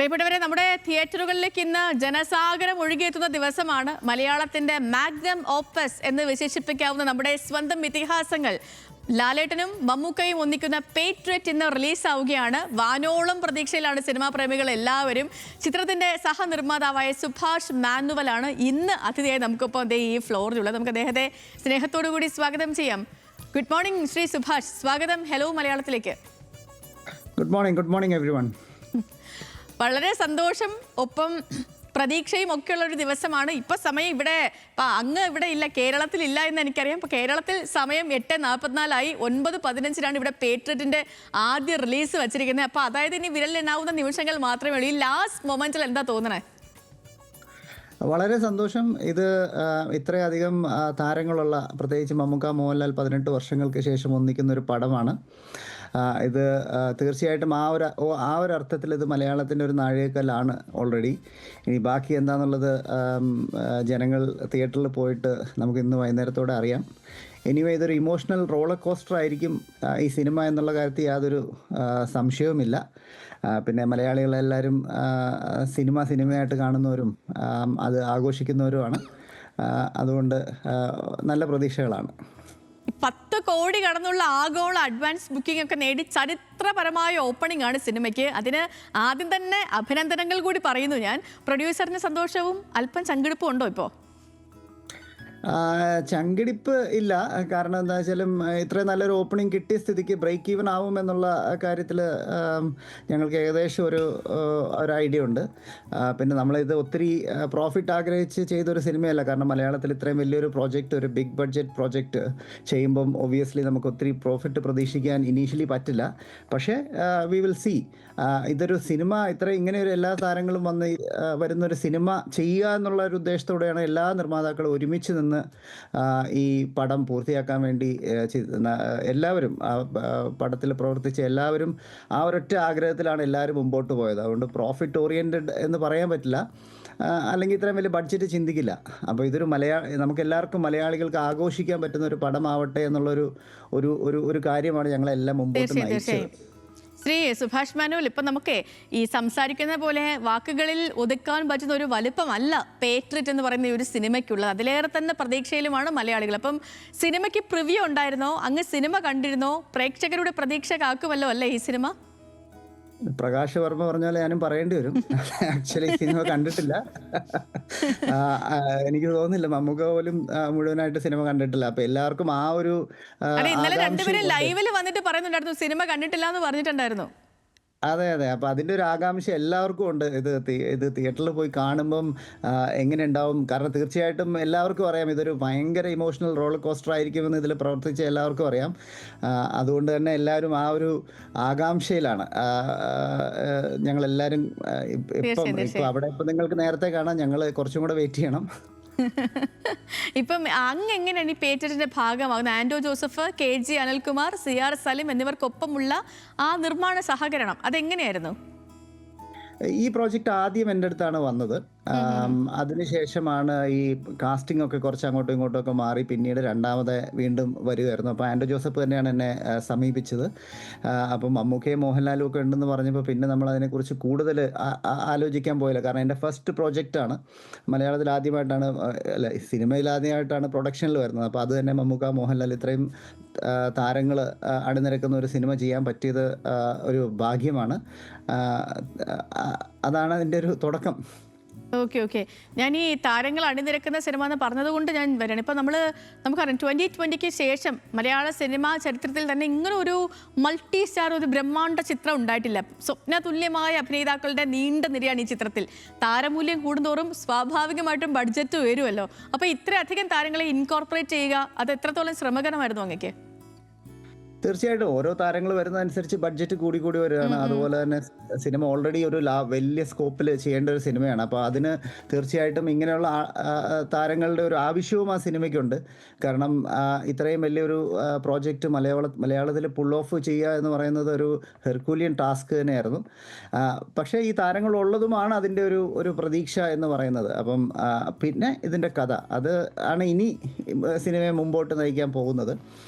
പ്രിയപ്പെട്ടവരെ, നമ്മുടെ തിയേറ്ററുകളിലേക്ക് ഇന്ന് ജനസാഗരം ഒഴുകിയെത്തുന്ന ദിവസമാണ്. മലയാളത്തിന്റെ മാഗ്നം ഓപ്പസ് എന്ന് വിശേഷിപ്പിക്കാവുന്ന നമ്മുടെ സ്വന്തം ഇതിഹാസങ്ങൾ ലാലേട്ടനും മമ്മൂക്കയും ഒന്നിക്കുന്ന പേട്രിയറ്റ് ഇന്ന് റിലീസാവുകയാണ്. വാനോളം പ്രതീക്ഷയിലാണ് സിനിമാ പ്രേമികൾ എല്ലാവരും. ചിത്രത്തിന്റെ സഹനിർമ്മാതാവായ സുഭാഷ് മാനുവലാണ് ഇന്ന് അതിഥിയായി നമുക്കൊപ്പം ഈ ഫ്ലോറിലുള്ളത്. നമുക്ക് അദ്ദേഹത്തെ സ്നേഹത്തോടു കൂടി സ്വാഗതം ചെയ്യാം. ഗുഡ് മോർണിംഗ് ശ്രീ സുഭാഷ്, സ്വാഗതം ഹലോ മലയാളത്തിലേക്ക്. Good morning everyone. വളരെ സന്തോഷം, ഒപ്പം പ്രതീക്ഷയും ഒക്കെയുള്ള ഒരു ദിവസമാണ്. ഇപ്പൊ സമയം ഇവിടെ അങ്ങ് ഇവിടെ ഇല്ല, കേരളത്തിലില്ല എന്ന് എനിക്കറിയാം. ഇപ്പൊ കേരളത്തിൽ സമയം 8:44 9:15 ഇവിടെ പേട്രിയറ്റിന്റെ ആദ്യ റിലീസ് വെച്ചിരിക്കുന്നത്. അപ്പൊ അതായത് ഇനി വിരലിലെണ്ണാവുന്ന നിമിഷങ്ങൾ മാത്രമേ ഉള്ളൂ. ഈ ലാസ്റ്റ് മൊമെന്റിൽ എന്താ തോന്നണേ? വളരെ സന്തോഷം. ഇത് ഇത്രയധികം താരങ്ങളുള്ള, പ്രത്യേകിച്ച് മമ്മൂക്ക മോഹൻലാൽ 18 വർഷങ്ങൾക്ക് ശേഷം ഒന്നിക്കുന്ന ഒരു പടമാണ്. ഇത് തീർച്ചയായിട്ടും ആ ഒരു അർത്ഥത്തിൽ ഇത് മലയാളത്തിൻ്റെ ഒരു നാഴികക്കല്ലാണ് ഓൾറെഡി. ഇനി ബാക്കി എന്താണെന്നുള്ളത് ജനങ്ങൾ തിയേറ്ററിൽ പോയിട്ട് നമുക്ക് ഇന്ന് വൈകുന്നേരത്തോടെ അറിയാം. എനിവേ, ഇതൊരു ഇമോഷണൽ റോളർ കോസ്റ്റർ ആയിരിക്കും ഈ സിനിമ എന്നുള്ള കാര്യത്തിൽ യാതൊരു സംശയവുമില്ല. പിന്നെ മലയാളികളെല്ലാവരും സിനിമയായിട്ട് കാണുന്നവരും അത് ആഘോഷിക്കുന്നവരുമാണ്. അതുകൊണ്ട് നല്ല പ്രതീക്ഷകളാണ്. 10 കോടി കടന്നുള്ള ആഗോള അഡ്വാൻസ് ബുക്കിംഗ് ഒക്കെ നേടി ചരിത്രപരമായ ഓപ്പണിംഗ് ആണ് സിനിമയ്ക്ക്. അതിന് ആദ്യം തന്നെ അഭിനന്ദനങ്ങൾ കൂടി പറയുന്നു ഞാൻ. പ്രൊഡ്യൂസറിന് സന്തോഷവും അല്പം ചങ്കിടിപ്പും ഉണ്ടോ ഇപ്പോൾ? ചങ്കിടിപ്പ് ഇല്ല. കാരണം എന്താ വെച്ചാലും ഇത്രയും നല്ലൊരു ഓപ്പണിംഗ് കിട്ടിയ സ്ഥിതിക്ക് ബ്രേക്ക് ഈവൻ ആവുമെന്നുള്ള കാര്യത്തിൽ ഞങ്ങൾക്ക് ഏകദേശം ഒരു ഐഡിയ ഉണ്ട്. പിന്നെ നമ്മളിത് ഒത്തിരി പ്രോഫിറ്റ് ആഗ്രഹിച്ച് ചെയ്തൊരു സിനിമയല്ല. കാരണം മലയാളത്തിൽ ഇത്രയും വലിയൊരു പ്രോജക്റ്റ്, ഒരു ബിഗ് ബഡ്ജറ്റ് പ്രോജക്റ്റ് ചെയ്യുമ്പം ഒബ്വിയസ്ലി നമുക്ക് ഒത്തിരി പ്രോഫിറ്റ് പ്രതീക്ഷിക്കാൻ ഇനീഷ്യലി പറ്റില്ല. പക്ഷേ വി വിൽ സീ. ഇതൊരു സിനിമ ഇങ്ങനെ ഒരു എല്ലാ താരങ്ങളും വരുന്നൊരു സിനിമ ചെയ്യുക എന്നുള്ള ഒരു ഉദ്ദേശത്തോടെയാണ് എല്ലാ നിർമ്മാതാക്കളും ഒരുമിച്ച് നിന്ന് ഈ പടം പൂർത്തിയാക്കാൻ വേണ്ടി എല്ലാവരും പടത്തിൽ പ്രവർത്തിച്ച എല്ലാവരും ആ ഒരൊറ്റ ആഗ്രഹത്തിലാണ് എല്ലാവരും മുമ്പോട്ട് പോയത്. അതുകൊണ്ട് പ്രോഫിറ്റ് ഓറിയൻറ്റഡ് എന്ന് പറയാൻ പറ്റില്ല, അല്ലെങ്കിൽ ഇത്രയും വലിയ ബഡ്ജറ്റ് ചിന്തിക്കില്ല. അപ്പോൾ ഇതൊരു നമുക്ക് എല്ലാവർക്കും മലയാളികൾക്ക് ആഘോഷിക്കാൻ പറ്റുന്ന ഒരു പടമാവട്ടെ എന്നുള്ളൊരു ഒരു കാര്യമാണ് ഞങ്ങളെല്ലാം മുമ്പോട്ട് നയിച്ചത്. ശ്രീ സുഭാഷ് മാനുവൽ, ഇപ്പം നമുക്ക് ഈ സംസാരിക്കുന്ന പോലെ വാക്കുകളിൽ ഒതുക്കാൻ പറ്റുന്ന ഒരു വലുപ്പമല്ല പേട്രിയറ്റ് എന്ന് പറയുന്ന ഈ ഒരു സിനിമയ്ക്കുള്ളത്. അതിലേറെ തന്നെ പ്രതീക്ഷയിലുമാണ് മലയാളികൾ. അപ്പം സിനിമയ്ക്ക് പ്രിവ്യൂ ഉണ്ടായിരുന്നോ? അങ്ങ് സിനിമ കണ്ടിരുന്നോ? പ്രേക്ഷകരുടെ പ്രതീക്ഷ കാക്കുമല്ലോ അല്ലേ ഈ സിനിമ? പ്രകാശ് വർമ്മ പറഞ്ഞാൽ ഞാനും പറയേണ്ടി വരും. ആക്ച്വലി സിനിമ കണ്ടിട്ടില്ല. എനിക്ക് തോന്നുന്നില്ല മമ്മൂക്ക പോലും മുഴുവനായിട്ട് സിനിമ കണ്ടിട്ടില്ല. അപ്പൊ എല്ലാവർക്കും ആ ഒരു ഇന്നലെ രണ്ടുപേരും ലൈവിൽ വന്നിട്ട് പറയുന്നുണ്ടായിരുന്നു സിനിമ കണ്ടിട്ടില്ല എന്ന് പറഞ്ഞിട്ടുണ്ടായിരുന്നു. അതെ. അപ്പൊ അതിൻ്റെ ഒരു ആകാംക്ഷ എല്ലാവർക്കും ഉണ്ട്. ഇത് തിയേറ്ററിൽ പോയി കാണുമ്പം എങ്ങനെ ഉണ്ടാവും. കാരണം തീർച്ചയായിട്ടും എല്ലാവർക്കും അറിയാം ഇതൊരു ഭയങ്കര ഇമോഷണൽ റോളർ കോസ്റ്റർ ആയിരിക്കുമെന്ന് ഇതിൽ പ്രവർത്തിച്ച എല്ലാവർക്കും അറിയാം. അതുകൊണ്ട് തന്നെ എല്ലാവരും ആ ഒരു ആകാംക്ഷയിലാണ്. ഞങ്ങളെല്ലാവരും ഇപ്പം അവിടെ നിങ്ങൾക്ക് നേരത്തെ കാണാം, ഞങ്ങൾ കുറച്ചും കൂടെ വെയിറ്റ് ചെയ്യണം. ഇപ്പം അങ്ങ് എങ്ങനെയാണ് ഈ പേട്രിയറ്റിന്റെ ഭാഗമാകുന്നത്? ആൻഡോ ജോസഫ്, KG അനിൽകുമാർ, CR സലിം എന്നിവർക്കൊപ്പമുള്ള ആ നിർമ്മാണ സഹകരണം അതെങ്ങനെയായിരുന്നു? ഈ പ്രോജക്റ്റ് ആദ്യം എൻ്റെ അടുത്താണ് വന്നത്. അതിനുശേഷമാണ് ഈ കാസ്റ്റിംഗ് ഒക്കെ കുറച്ച് അങ്ങോട്ടും ഇങ്ങോട്ടും ഒക്കെ മാറി പിന്നീട് രണ്ടാമത് വീണ്ടും വരികയായിരുന്നു. അപ്പോൾ ആൻഡോ ജോസഫ് തന്നെയാണ് എന്നെ സമീപിച്ചത്. അപ്പം മമ്മൂക്കയും മോഹൻലാലും ഒക്കെ ഉണ്ടെന്ന് പറഞ്ഞപ്പോൾ പിന്നെ നമ്മൾ അതിനെക്കുറിച്ച് കൂടുതൽ ആലോചിക്കാൻ പോയില്ല. കാരണം എൻ്റെ ഫസ്റ്റ് പ്രോജക്റ്റാണ്. മലയാളത്തിൽ ആദ്യമായിട്ടാണ്, അല്ല സിനിമയിൽ ആദ്യമായിട്ടാണ് പ്രൊഡക്ഷനിൽ വരുന്നത്. അപ്പോൾ അത് തന്നെ മമ്മൂക്ക മോഹൻലാൽ ഇത്രയും താരങ്ങൾ അണിനിരക്കുന്ന ഒരു സിനിമ ചെയ്യാൻ പറ്റിയത് ഒരു ഭാഗ്യമാണ്. അതാണ് അതിൻ്റെ ഒരു തുടക്കം. ഓക്കെ. ഞാൻ ഈ താരങ്ങൾ അണിനിരക്കുന്ന സിനിമ എന്ന് പറഞ്ഞതുകൊണ്ട് ഞാൻ വരണം. ഇപ്പം നമുക്കറിയാം 2020 ശേഷം മലയാള സിനിമാ ചരിത്രത്തിൽ തന്നെ ഇങ്ങനെ ഒരു മൾട്ടി സ്റ്റാർ, ഒരു ബ്രഹ്മാണ്ഡ ചിത്രം ഉണ്ടായിട്ടില്ല. സ്വപ്ന തുല്യമായ അഭിനേതാക്കളുടെ നീണ്ട നിരയാണ് ഈ ചിത്രത്തിൽ. താരമൂല്യം കൂടുന്തോറും സ്വാഭാവികമായിട്ടും ബഡ്ജറ്റ് ഉയരുമല്ലോ. അപ്പോൾ ഇത്രയധികം താരങ്ങളെ ഇൻകോർപ്പറേറ്റ് ചെയ്യുക അത് എത്രത്തോളം ശ്രമകരമായിരുന്നു അങ്ങേക്ക്? തീർച്ചയായിട്ടും ഓരോ താരങ്ങൾ വരുന്നതനുസരിച്ച് ബഡ്ജറ്റ് കൂടി വരികയാണ്. അതുപോലെ തന്നെ സിനിമ ഓൾറെഡി ഒരു വലിയ സ്കോപ്പിൽ ചെയ്യേണ്ട ഒരു സിനിമയാണ്. അപ്പോൾ അതിന് തീർച്ചയായിട്ടും ഇങ്ങനെയുള്ള താരങ്ങളുടെ ഒരു ആവശ്യവും ആ സിനിമയ്ക്കുണ്ട്. കാരണം ഇത്രയും വലിയൊരു പ്രോജക്റ്റ് മലയാളത്തിൽ പുൾ ഓഫ് ചെയ്യുക എന്ന് പറയുന്നത് ഒരു ഹെർക്കൂലിയൻ ടാസ്ക് തന്നെയായിരുന്നു. പക്ഷേ ഈ താരങ്ങൾ ഉള്ളതുമാണ് അതിൻ്റെ ഒരു പ്രതീക്ഷ എന്ന് പറയുന്നത്. അപ്പം പിന്നെ ഇതിൻ്റെ കഥ അത് ആണ് ഇനി സിനിമയെ മുമ്പോട്ട് നയിക്കാൻ പോകുന്നത്.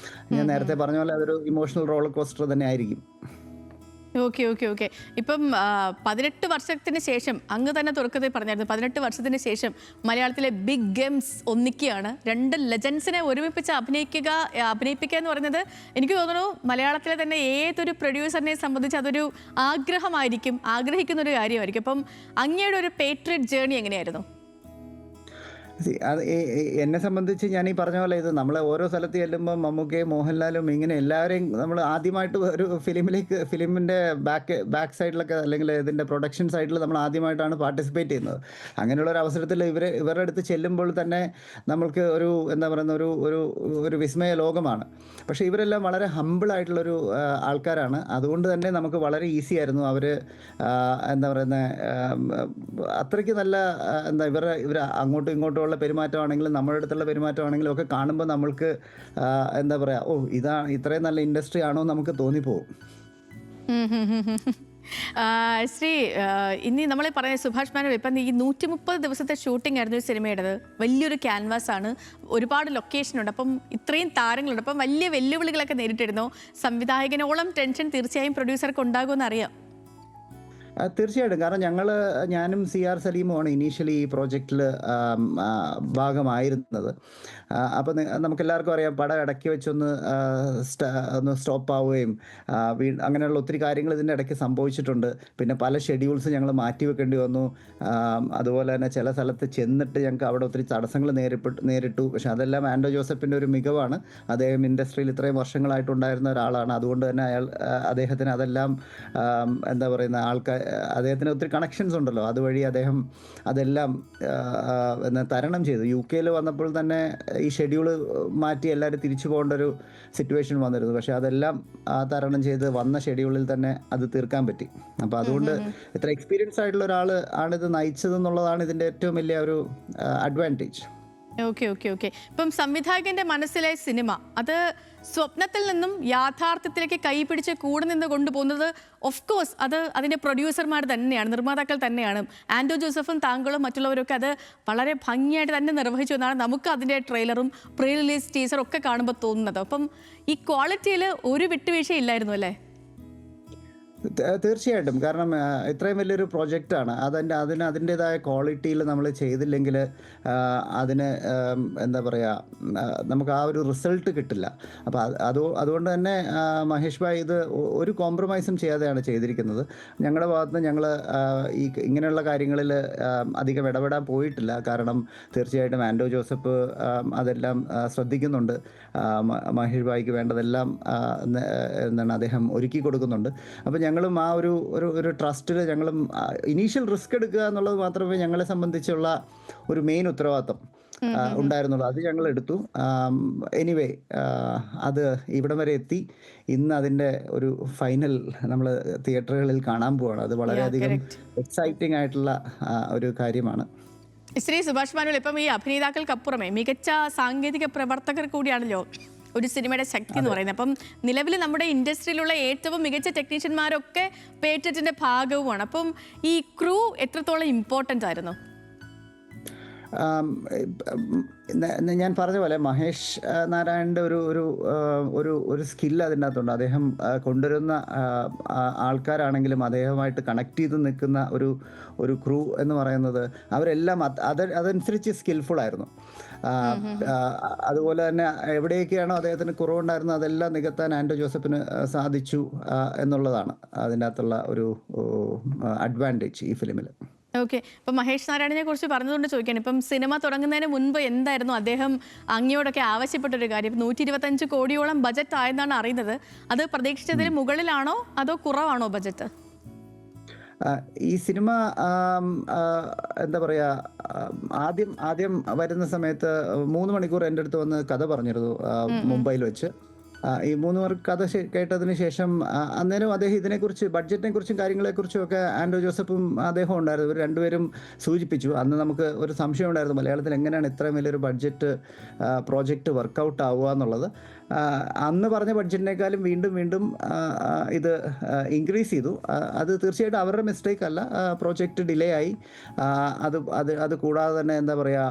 ഞാൻ നേരത്തെ പറഞ്ഞ പോലെ അതൊരു ഇമോഷണൽ റോളർ കോസ്റ്റർ തന്നെ ആയിരിക്കും. Okay okay okay. ഇപ്പം 18 വർഷത്തിന് ശേഷം അങ്ങ് തന്നെ തുടക്കത്തിൽ പറഞ്ഞായിരുന്നു, 18 വർഷത്തിന് ശേഷം മലയാളത്തിലെ ബിഗ് ഗെയിംസ് ഒന്നിക്കുകയാണ്. രണ്ട് ലെജൻസിനെ ഒരുമിപ്പിച്ച് അഭിനയിപ്പിക്കുക എന്ന് പറയുന്നത് എനിക്ക് തോന്നുന്നു മലയാളത്തിലെ തന്നെ ഏതൊരു പ്രൊഡ്യൂസറിനെ സംബന്ധിച്ച് അതൊരു ആഗ്രഹിക്കുന്ന ഒരു കാര്യമായിരിക്കും. അപ്പം അങ്ങയുടെ ഒരു പേട്രിയറ്റ് ജേർണി എങ്ങനെയായിരുന്നു? അത് എന്നെ സംബന്ധിച്ച് ഞാൻ ഈ പറഞ്ഞ പോലെ ഇത് നമ്മൾ ഓരോ സ്ഥലത്ത് ചെല്ലുമ്പോൾ മമ്മൂക്കയും മോഹൻലാലും ഇങ്ങനെ എല്ലാവരെയും നമ്മൾ ആദ്യമായിട്ട് ഒരു ഫിലിമിൻ്റെ ബാക്ക് സൈഡിലൊക്കെ അല്ലെങ്കിൽ ഇതിൻ്റെ പ്രൊഡക്ഷൻ സൈഡിൽ നമ്മൾ ആദ്യമായിട്ടാണ് പാർട്ടിസിപ്പേറ്റ് ചെയ്യുന്നത്. അങ്ങനെയുള്ള ഒരു അവസരത്തിൽ ഇവരുടെ അടുത്ത് ചെല്ലുമ്പോൾ തന്നെ നമ്മൾക്ക് ഒരു എന്താ പറയുന്ന ഒരു വിസ്മയ ലോകമാണ്. പക്ഷേ ഇവരെല്ലാം വളരെ ഹമ്പിളായിട്ടുള്ളൊരു ആൾക്കാരാണ്. അതുകൊണ്ട് തന്നെ നമുക്ക് വളരെ ഈസി ആയിരുന്നു. അവർ എന്താ പറയുന്നത് അത്രയ്ക്ക് നല്ല ഇവർ അങ്ങോട്ടും ഇങ്ങോട്ടും ഉള്ള പെരുമാറ്റമാണെങ്കിലും നമ്മുടെ അടുത്തുള്ള പെരുമാറ്റമാണെങ്കിലും ഒക്കെ കാണുമ്പോൾ നമ്മൾക്ക് എന്താ പറയുക, ഇത്രയും നല്ല ഇൻഡസ്ട്രി ആണോ നമുക്ക് തോന്നിപ്പോവും. ശ്രീ ഇനി നമ്മൾ പറയുന്നത് സുഭാഷ് മേനോൻ ഇപ്പം ഈ 130 ദിവസത്തെ ഷൂട്ടിംഗ് ആയിരുന്നു ഈ സിനിമയുടേത്. വലിയൊരു ക്യാൻവാസ് ആണ്, ഒരുപാട് ലൊക്കേഷനുണ്ട്, അപ്പം ഇത്രയും താരങ്ങളുണ്ട്, അപ്പം വലിയ വെല്ലുവിളികളൊക്കെ നേരിട്ടിരുന്നു. സംവിധായകനോളം ടെൻഷൻ തീർച്ചയായും പ്രൊഡ്യൂസർക്ക് ഉണ്ടാകുമെന്ന് അറിയാം. തീർച്ചയായിട്ടും. കാരണം ഞാനും CR സലീമുമാണ് ഇനീഷ്യലി ഈ പ്രോജക്റ്റിൽ ഭാഗമായിരുന്നത്. അപ്പോൾ നമുക്കെല്ലാവർക്കും അറിയാം, പടം ഇടയ്ക്ക് വെച്ചൊന്ന് സ്റ്റോപ്പ് ആവുകയും അങ്ങനെയുള്ള ഒത്തിരി കാര്യങ്ങൾ ഇതിൻ്റെ ഇടയ്ക്ക് സംഭവിച്ചിട്ടുണ്ട്. പിന്നെ പല ഷെഡ്യൂൾസ് ഞങ്ങൾ മാറ്റിവെക്കേണ്ടി വന്നു. അതുപോലെ തന്നെ ചില സ്ഥലത്ത് ചെന്നിട്ട് ഞങ്ങൾക്ക് അവിടെ ഒത്തിരി തടസ്സങ്ങൾ നേരിട്ടു. പക്ഷെ അതെല്ലാം ആൻഡോ ജോസഫിൻ്റെ ഒരു മികവാണ്. അദ്ദേഹം ഇൻഡസ്ട്രിയിൽ ഇത്രയും വർഷങ്ങളായിട്ടുണ്ടായിരുന്ന ഒരാളാണ്. അതുകൊണ്ട് തന്നെ അദ്ദേഹത്തിന് അതെല്ലാം എന്താ പറയുന്ന അദ്ദേഹത്തിന് ഒത്തിരി കണക്ഷൻസ് ഉണ്ടല്ലോ, അതുവഴി അദ്ദേഹം അതെല്ലാം തരണം ചെയ്തു. UK വന്നപ്പോൾ തന്നെ ഈ ഷെഡ്യൂൾ മാറ്റി എല്ലാവരും തിരിച്ചു പോകേണ്ട ഒരു സിറ്റുവേഷൻ വന്നിരുന്നു. പക്ഷെ അതെല്ലാം തരണം ചെയ്ത് വന്ന ഷെഡ്യൂളിൽ തന്നെ അത് തീർക്കാൻ പറ്റി. അപ്പോൾ അതുകൊണ്ട് ഇത്ര എക്സ്പീരിയൻസ് ആയിട്ടുള്ള ഒരാൾ ആണിത് നയിച്ചതെന്നുള്ളതാണ് ഇതിൻ്റെ ഏറ്റവും വലിയ ഒരു അഡ്വാൻറ്റേജ്. Okay okay okay. ഇപ്പം സംവിധായകന്റെ മനസ്സിലെ സിനിമ അത് സ്വപ്നത്തിൽ നിന്നും യാഥാർത്ഥ്യത്തിലേക്ക് കൈപിടിച്ച് കൂടെ നിന്ന് കൊണ്ടുപോകുന്നത് ഓഫ് കോഴ്സ് അതിൻ്റെ പ്രൊഡ്യൂസർമാർ തന്നെയാണ്, നിർമ്മാതാക്കൾ തന്നെയാണ്. ആൻഡോ ജോസഫും താങ്കളും മറ്റുള്ളവരൊക്കെ അത് വളരെ ഭംഗിയായിട്ട് തന്നെ നിർവഹിച്ചു എന്നാണ് നമുക്ക് അതിൻ്റെ ട്രെയിലറും പ്രീ റിലീസ് ടീസറും ഒക്കെ കാണുമ്പോൾ തോന്നുന്നത്. അപ്പം ഈ ക്വാളിറ്റിയിൽ ഒരു വിട്ടുവീഴ്ച ഇല്ലായിരുന്നു അല്ലേ? തീർച്ചയായിട്ടും. കാരണം ഇത്രയും വലിയൊരു പ്രൊജക്റ്റാണ്. അതിൻ്റേതായ ക്വാളിറ്റിയിൽ നമ്മൾ ചെയ്തില്ലെങ്കിൽ അതിന് എന്താ പറയുക, നമുക്ക് ആ ഒരു റിസൾട്ട് കിട്ടില്ല. അപ്പോൾ അതുകൊണ്ട് തന്നെ മഹേഷ് ഭായ് ഇത് ഒരു കോംപ്രമൈസും ചെയ്യാതെയാണ് ചെയ്തിരിക്കുന്നത്. ഞങ്ങളുടെ ഭാഗത്ത് ഞങ്ങൾ ഇങ്ങനെയുള്ള കാര്യങ്ങളിൽ അധികം ഇടപെടാൻ പോയിട്ടില്ല. കാരണം തീർച്ചയായിട്ടും ആൻഡോ ജോസഫ് അതെല്ലാം ശ്രദ്ധിക്കുന്നുണ്ട്. മഹേഷ് ഭായ്ക്ക് വേണ്ടതെല്ലാം എന്താണ് അദ്ദേഹം ഒരുക്കി കൊടുക്കുന്നുണ്ട്. അപ്പോൾ ഞങ്ങളും ആ ഒരു ട്രസ്റ്റിൽ ഞങ്ങളും ഇനീഷ്യൽ റിസ്ക് എടുക്കുക എന്നുള്ളത് മാത്രമേ ഞങ്ങളെ സംബന്ധിച്ചുള്ള ഒരു മെയിൻ ഉത്തരവാദിത്തം ഉണ്ടായിരുന്നുള്ളൂ. അത് ഞങ്ങൾ എടുത്തു. എനിവേ അത് ഇവിടം വരെ എത്തി. ഇന്ന് അതിൻ്റെ ഒരു ഫൈനൽ നമ്മൾ തിയേറ്ററുകളിൽ കാണാൻ പോവാണ്. അത് വളരെയധികം എക്സൈറ്റിംഗ് ആയിട്ടുള്ള ഒരു കാര്യമാണ്. ശ്രീ സുഭാഷ് മേനോൻ, ഇപ്പം ഈ അഭിനേതാക്കൾക്കപ്പുറമേ മികച്ച സാങ്കേതിക പ്രവർത്തകർ കൂടിയാണല്ലോ ഒരു സിനിമയുടെ ശക്തി എന്ന് പറയുന്നത്. അപ്പം നിലവിൽ നമ്മുടെ ഇൻഡസ്ട്രിയിലുള്ള ഏറ്റവും മികച്ച ടെക്നീഷ്യന്മാരൊക്കെ പേറ്റന്റിന്റെ ഭാഗവുമാണ്. അപ്പം ഈ ക്രൂ എത്രത്തോളം ഇമ്പോർട്ടൻ്റ് ആയിരുന്നു? ഞാൻ പറഞ്ഞ പോലെ മഹേഷ് നാരായണൻ്റെ ഒരു സ്കില്ല് അതിൻ്റെ അകത്തുണ്ട്. അദ്ദേഹം കൊണ്ടുവരുന്ന ആൾക്കാരാണെങ്കിലും അദ്ദേഹമായിട്ട് കണക്ട് ചെയ്ത് നിൽക്കുന്ന ഒരു ക്രൂ എന്ന് പറയുന്നത് അവരെല്ലാം അതനുസരിച്ച് സ്കിൽഫുൾ ആയിരുന്നു. അതുപോലെ തന്നെ എവിടെയൊക്കെയാണോ അദ്ദേഹത്തിന് കുറവുണ്ടായിരുന്നത് അതെല്ലാം നികത്താൻ ആൻഡോ ജോസഫിന് സാധിച്ചു എന്നുള്ളതാണ് അതിൻ്റെ അകത്തുള്ള ഒരു അഡ്വാൻറ്റേജ് ഈ ഫിലിമിൽ. ഓക്കെ. ഇപ്പം മഹേഷ് നാരായണനെ കുറിച്ച് പറഞ്ഞതുകൊണ്ട് ചോദിക്കുകയാണ്, ഇപ്പം സിനിമ തുടങ്ങുന്നതിന് മുൻപ് എന്തായിരുന്നു അദ്ദേഹം അങ്ങയോടൊക്കെ ആവശ്യപ്പെട്ടൊരു കാര്യം? 125 കോടിയോളം ബജറ്റ് ആയെന്നാണ് അറിയുന്നത്. അത് പ്രതീക്ഷിച്ചതിന് മുകളിലാണോ അതോ കുറവാണോ ബജറ്റ്? ഈ സിനിമ എന്താ പറയുക, ആദ്യം വരുന്ന സമയത്ത് 3 മണിക്കൂർ എൻ്റെ അടുത്ത് വന്ന് കഥ പറഞ്ഞിരുന്നു മുംബൈയിൽ വെച്ച്. ഈ 3 മണിക്കൂർ കഥ കേട്ടതിന് ശേഷം അന്നേരം അദ്ദേഹം ഇതിനെക്കുറിച്ച് ബഡ്ജറ്റിനെ കുറിച്ചും കാര്യങ്ങളെക്കുറിച്ചും ഒക്കെ ആൻഡോ ജോസഫും അദ്ദേഹം ഉണ്ടായിരുന്നു. ഇവർ രണ്ടുപേരും സൂചിപ്പിച്ചു. അന്ന് നമുക്ക് ഒരു സംശയം ഉണ്ടായിരുന്നു, മലയാളത്തിൽ എങ്ങനെയാണ് ഇത്രയും വലിയൊരു ബഡ്ജറ്റ് പ്രോജക്റ്റ് വർക്കൗട്ട് ആവുക എന്നുള്ളത്. അന്ന് പറഞ്ഞ ബഡ്ജറ്റിനേക്കാളും വീണ്ടും ഇത് ഇൻക്രീസ് ചെയ്തു. അത് തീർച്ചയായിട്ടും അവരുടെ മിസ്റ്റേക്ക് അല്ല, പ്രോജക്റ്റ് ഡിലേ ആയി. അത് കൂടാതെ തന്നെ എന്താ പറയുക,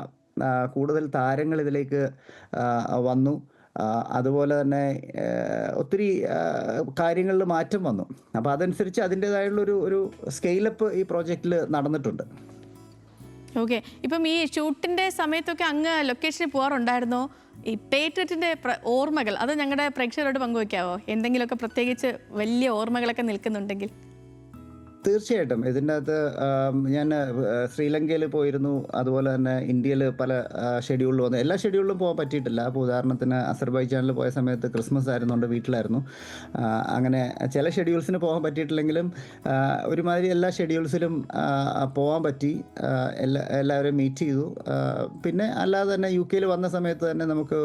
കൂടുതൽ താരങ്ങൾ ഇതിലേക്ക് വന്നു. അതുപോലെ തന്നെ ഒത്തിരി കാര്യങ്ങളിൽ മാറ്റം വന്നു. അപ്പോൾ അതനുസരിച്ച് അതിൻ്റേതായുള്ളൊരു സ്കെയിലപ്പ് ഈ പ്രോജക്റ്റിൽ നടന്നിട്ടുണ്ട്. ഓക്കെ, ഇപ്പം ഈ ഷൂട്ടിൻ്റെ സമയത്തൊക്കെ അങ്ങ് ലൊക്കേഷനിൽ പോകാറുണ്ടായിരുന്നോ? ഈ പേട്രിയറ്റിൻ്റെ ഓർമ്മകൾ അത് ഞങ്ങളുടെ പ്രേക്ഷകരോട് പങ്കുവയ്ക്കാവോ? എന്തെങ്കിലുമൊക്കെ പ്രത്യേകിച്ച് വലിയ ഓർമ്മകളൊക്കെ നിൽക്കുന്നുണ്ടെങ്കിൽ. തീർച്ചയായിട്ടും. ഇതിൻ്റെ അകത്ത് ഞാൻ ശ്രീലങ്കയിൽ പോയിരുന്നു. അതുപോലെ തന്നെ ഇന്ത്യയിൽ പല ഷെഡ്യൂളിൽ വന്നു. എല്ലാ ഷെഡ്യൂളിലും പോകാൻ പറ്റിയിട്ടില്ല. അപ്പോൾ ഉദാഹരണത്തിന് അസർബൈജാനിൽ പോയ സമയത്ത് ക്രിസ്മസ് ആയിരുന്നുകൊണ്ട് വീട്ടിലായിരുന്നു. അങ്ങനെ ചില ഷെഡ്യൂൾസിന് പോകാൻ പറ്റിയിട്ടില്ലെങ്കിലും ഒരുമാതിരി എല്ലാ ഷെഡ്യൂൾസിലും പോകാൻ പറ്റി. എല്ലാവരെയും മീറ്റ് ചെയ്തു. പിന്നെ അല്ലാതെ തന്നെ UK വന്ന സമയത്ത് തന്നെ നമുക്ക്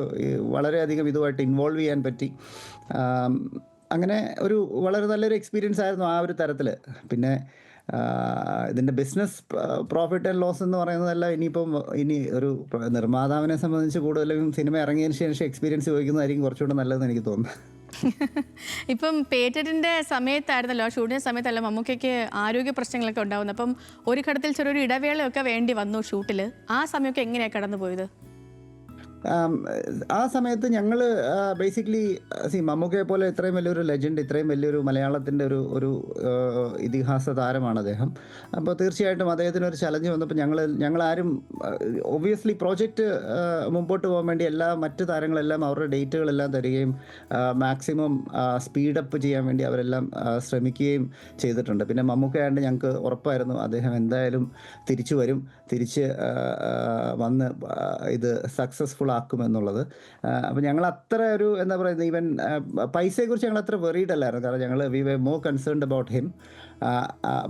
വളരെയധികം ഇതുമായിട്ട് ഇൻവോൾവ് ചെയ്യാൻ പറ്റി. അങ്ങനെ ഒരു വളരെ നല്ലൊരു എക്സ്പീരിയൻസ് ആയിരുന്നു ആ ഒരു തരത്തിൽ. പിന്നെ ഇതിൻ്റെ ബിസിനസ് പ്രോഫിറ്റ് ആൻഡ് ലോസ് എന്ന് പറയുന്നതെല്ലാം ഇനി ഒരു നിർമ്മാതാവിനെ സംബന്ധിച്ച് കൂടുതലും സിനിമ ഇറങ്ങിയതിന് ശേഷം എക്സ്പീരിയൻസ് ചോദിക്കുന്നതായിരിക്കും കുറച്ചുകൂടെ നല്ലതെന്ന് എനിക്ക് തോന്നുന്നു. ഇപ്പം പേറ്റന്റിൻ്റെ സമയത്തായിരുന്നല്ലോ, ഷൂട്ടിൻ്റെ സമയത്തല്ല മമ്മൂക്കയ്ക്ക് ആരോഗ്യ പ്രശ്നങ്ങളൊക്കെ ഉണ്ടാകുന്നത്. അപ്പം ഒരു ഘട്ടത്തിൽ ചെറിയൊരു ഇടവേളയൊക്കെ വേണ്ടി വന്നു ഷൂട്ടിൽ. ആ സമയമൊക്കെ എങ്ങനെയാണ് കടന്നു പോയത്? ആ സമയത്ത് ഞങ്ങൾ ബേസിക്കലി മമ്മൂക്കയെ പോലെ ഇത്രയും വലിയൊരു ലെജൻഡ്, ഇത്രയും വലിയൊരു മലയാളത്തിൻ്റെ ഒരു ഇതിഹാസ താരമാണ് അദ്ദേഹം. അപ്പോൾ തീർച്ചയായിട്ടും അദ്ദേഹത്തിന് ഒരു ചലഞ്ച് വന്നപ്പോൾ ഞങ്ങളാരും ഒബ്വിയസ്ലി പ്രോജക്റ്റ് മുമ്പോട്ട് പോകാൻ വേണ്ടി മറ്റ് താരങ്ങളെല്ലാം അവരുടെ ഡേറ്റുകളെല്ലാം തരികയും മാക്സിമം സ്പീഡപ്പ് ചെയ്യാൻ വേണ്ടി അവരെല്ലാം ശ്രമിക്കുകയും ചെയ്തിട്ടുണ്ട്. പിന്നെ മമ്മൂക്കയാണ്ട് ഞങ്ങൾക്ക് ഉറപ്പായിരുന്നു അദ്ദേഹം എന്തായാലും തിരിച്ചു വരും, തിരിച്ച് വന്ന് ഇത് സക്സസ്ഫുൾ ആക്കുമെന്നുള്ളത്. അപ്പോൾ ഞങ്ങൾ അത്ര ഒരു എന്താ പറയുന്നത്, ഈവൻ പൈസയെക്കുറിച്ച് ഞങ്ങൾ അത്ര വെറീഡ് അല്ലായിരുന്നു. കാരണം ഞങ്ങൾ we were more concerned about him.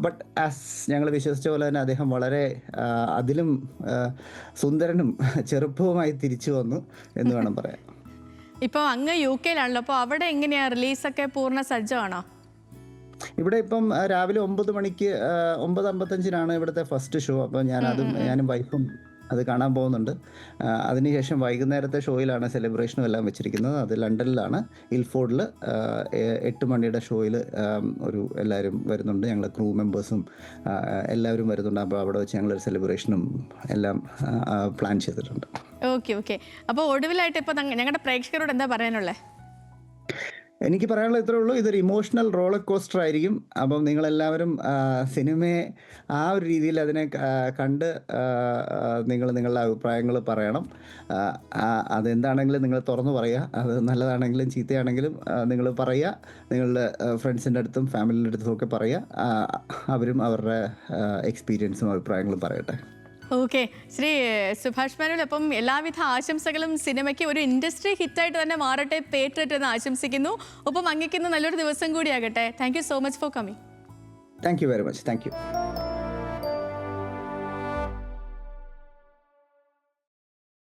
But as ഞങ്ങൾ വിശ്വസിച്ച പോലെ തന്നെ അദ്ദേഹം വളരെ അതിലും സുന്ദരനും ചെറുപ്പവുമായി തിരിച്ചു വന്നു എന്ന് വേണം പറയാൻ. ഇപ്പോൾ അങ്ങ് UK അപ്പോൾ അവിടെ എങ്ങനെയാണ് റിലീസൊക്കെ പൂർണ്ണ സജ്ജമാണോ? ഇവിടെ ഇപ്പം രാവിലെ 9 മണിക്ക് 9:55 ഇവിടുത്തെ ഫസ്റ്റ് ഷോ. അപ്പോൾ ഞാനും വൈഫും അത് കാണാൻ പോകുന്നുണ്ട്. അതിനുശേഷം വൈകുന്നേരത്തെ ഷോയിലാണ് സെലിബ്രേഷനും എല്ലാം വെച്ചിരിക്കുന്നത്. അത് ലണ്ടനിലാണ്, ഇൽഫോർഡിൽ 8 മണിയുടെ ഷോയിൽ എല്ലാവരും വരുന്നുണ്ട്. ഞങ്ങൾ ക്രൂ മെമ്പേഴ്സും എല്ലാവരും വരുന്നുണ്ട്. അപ്പോൾ അവിടെ വെച്ച് ഞങ്ങളൊരു സെലിബ്രേഷനും എല്ലാം പ്ലാൻ ചെയ്തിട്ടുണ്ട്. ഓക്കെ. അപ്പോൾ ഒടുവിലായിട്ട് ഇപ്പോൾ ഞങ്ങളുടെ പ്രേക്ഷകരോട് എന്താ പറയാനുള്ളത്? എനിക്ക് പറയാനുള്ളത് ഇത്രേ ഉള്ളൂ. ഇതൊരു ഇമോഷണൽ റോളർ കോസ്റ്റർ ആയിരിക്കും. അപ്പം നിങ്ങളെല്ലാവരും സിനിമയെ ആ ഒരു രീതിയിൽ അതിനെ കണ്ട് നിങ്ങളുടെ അഭിപ്രായങ്ങൾ പറയണം. അതെന്താണെങ്കിലും നിങ്ങൾ തുറന്നു പറയുക. അത് നല്ലതാണെങ്കിലും ചീത്തയാണെങ്കിലും നിങ്ങൾ പറയുക. നിങ്ങളുടെ ഫ്രണ്ട്സിൻ്റെ അടുത്തും ഫാമിലിൻ്റെ അടുത്തും ഒക്കെ പറയുക. അവരും അവരുടെ എക്സ്പീരിയൻസും അഭിപ്രായങ്ങളും പറയട്ടെ. ഓക്കെ, ശ്രീ സുഭാഷ് മേനോൻ, അപ്പം എല്ലാവിധ ആശംസകളും സിനിമയ്ക്ക് ഒരു ഇൻഡസ്ട്രി ഹിറ്റായിട്ട് തന്നെ മാറട്ടെ പേട്രിയറ്റ് എന്ന് ആശംസിക്കുന്നു. ഒപ്പം അങ്ങേക്കുന്ന നല്ലൊരു ദിവസം കൂടിയാകട്ടെ. Thank you so much for coming. Thank you very much. Thank U.